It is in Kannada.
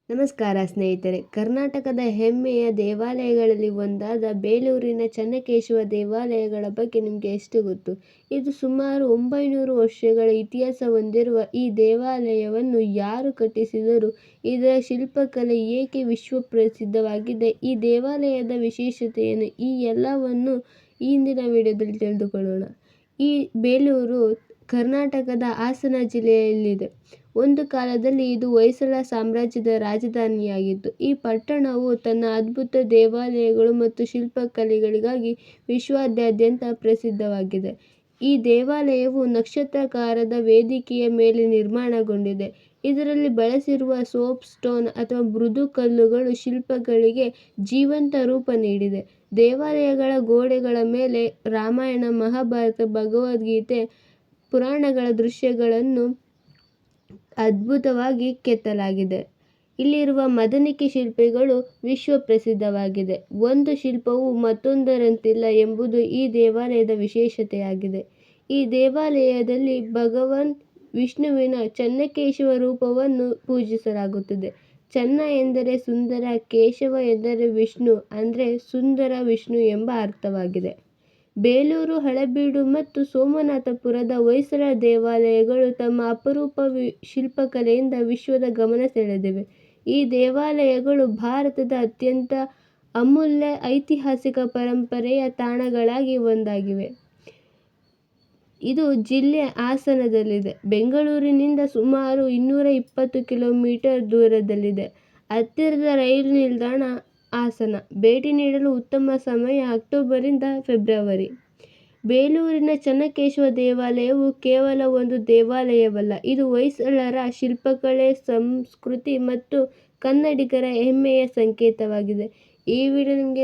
ನಮಸ್ಕಾರ ಸ್ನೇಹಿತರೆ. ಕರ್ನಾಟಕದ ಹೆಮ್ಮೆಯ ದೇವಾಲಯಗಳಲ್ಲಿ ಒಂದಾದ ಬೇಲೂರಿನ ಚೆನ್ನಕೇಶವ ದೇವಾಲಯಗಳ ಬಗ್ಗೆ ನಿಮಗೆ ಎಷ್ಟು ಗೊತ್ತು? ಇದು ಸುಮಾರು 900 ವರ್ಷಗಳ ಇತಿಹಾಸ ಹೊಂದಿರುವ ಈ ದೇವಾಲಯವನ್ನು ಯಾರು ಕಟ್ಟಿಸಿದರು? ಇದರ ಶಿಲ್ಪಕಲೆ ಏಕೆ ವಿಶ್ವಪ್ರಸಿದ್ಧವಾಗಿದೆ? ಈ ದೇವಾಲಯದ ವಿಶೇಷತೆ ಏನು? ಈ ಎಲ್ಲವನ್ನು ಈ ಇಂದಿನ ವಿಡಿಯೋದಲ್ಲಿ ತಿಳಿದುಕೊಳ್ಳೋಣ. ಈ ಬೇಲೂರು ಕರ್ನಾಟಕದ ಹಾಸನ ಜಿಲ್ಲೆಯಲ್ಲಿದೆ. ಒಂದು ಕಾಲದಲ್ಲಿ ಇದು ಹೊಯ್ಸಳ ಸಾಮ್ರಾಜ್ಯದ ರಾಜಧಾನಿಯಾಗಿತ್ತು. ಈ ಪಟ್ಟಣವು ತನ್ನ ಅದ್ಭುತ ದೇವಾಲಯಗಳು ಮತ್ತು ಶಿಲ್ಪಕಲೆಗಳಿಗಾಗಿ ವಿಶ್ವಾದ್ಯಂತ ಪ್ರಸಿದ್ಧವಾಗಿದೆ. ಈ ದೇವಾಲಯವು ನಕ್ಷತ್ರಾಕಾರದ ವೇದಿಕೆಯ ಮೇಲೆ ನಿರ್ಮಾಣಗೊಂಡಿದೆ. ಇದರಲ್ಲಿ ಬಳಸಿರುವ ಸೋಪ್ ಸ್ಟೋನ್ ಅಥವಾ ಮೃದು ಕಲ್ಲುಗಳು ಶಿಲ್ಪಗಳಿಗೆ ಜೀವಂತ ರೂಪ ನೀಡಿದೆ. ದೇವಾಲಯಗಳ ಗೋಡೆಗಳ ಮೇಲೆ ರಾಮಾಯಣ, ಮಹಾಭಾರತ, ಭಗವದ್ಗೀತೆ, ಪುರಾಣಗಳ ದೃಶ್ಯಗಳನ್ನು ಅದ್ಭುತವಾಗಿ ಕೆತ್ತಲಾಗಿದೆ. ಇಲ್ಲಿರುವ ಮದನಿಕೆ ಶಿಲ್ಪಗಳು ವಿಶ್ವಪ್ರಸಿದ್ಧವಾಗಿದೆ. ಒಂದು ಶಿಲ್ಪವು ಮತ್ತೊಂದರಂತಿಲ್ಲ ಎಂಬುದು ಈ ದೇವಾಲಯದ ವಿಶೇಷತೆಯಾಗಿದೆ. ಈ ದೇವಾಲಯದಲ್ಲಿ ಭಗವಾನ್ ವಿಷ್ಣುವಿನ ಚೆನ್ನಕೇಶವ ರೂಪವನ್ನು ಪೂಜಿಸಲಾಗುತ್ತದೆ. ಚೆನ್ನ ಎಂದರೆ ಸುಂದರ, ಕೇಶವ ಎಂದರೆ ವಿಷ್ಣು ಅಂದರೆ ಸುಂದರ ವಿಷ್ಣು ಎಂಬ ಅರ್ಥವಾಗಿದೆ. ಬೇಲೂರು, ಹಳೇಬೀಡು ಮತ್ತು ಸೋಮನಾಥಪುರದ ಹೊಯ್ಸಳ ದೇವಾಲಯಗಳು ತಮ್ಮ ಅಪರೂಪ ಶಿಲ್ಪಕಲೆಯಿಂದ ವಿಶ್ವದ ಗಮನ ಸೆಳೆದಿವೆ. ಈ ದೇವಾಲಯಗಳು ಭಾರತದ ಅತ್ಯಂತ ಅಮೂಲ್ಯ ಐತಿಹಾಸಿಕ ಪರಂಪರೆಯ ತಾಣಗಳಲ್ಲಿ ಒಂದಾಗಿವೆ. ಇದು ಜಿಲ್ಲೆ ಹಾಸನದಲ್ಲಿದೆ. ಬೆಂಗಳೂರಿನಿಂದ ಸುಮಾರು 220 ಕಿಲೋಮೀಟರ್ ದೂರದಲ್ಲಿದೆ. ಹತ್ತಿರದ ರೈಲು ನಿಲ್ದಾಣ ಹಾಸನ. ಭೇಟಿ ನೀಡಲು ಉತ್ತಮ ಸಮಯ ಅಕ್ಟೋಬರಿಂದ ಫೆಬ್ರವರಿ. ಬೇಲೂರಿನ ಚೆನ್ನಕೇಶವ ದೇವಾಲಯವು ಕೇವಲ ಒಂದು ದೇವಾಲಯವಲ್ಲ, ಇದು ಹೊಯ್ಸಳರ ಶಿಲ್ಪಕಲೆ, ಸಂಸ್ಕೃತಿ ಮತ್ತು ಕನ್ನಡಿಗರ ಹೆಮ್ಮೆಯ ಸಂಕೇತವಾಗಿದೆ. ಈ ವಿಡಿಯೋ ನಿಮಗೆ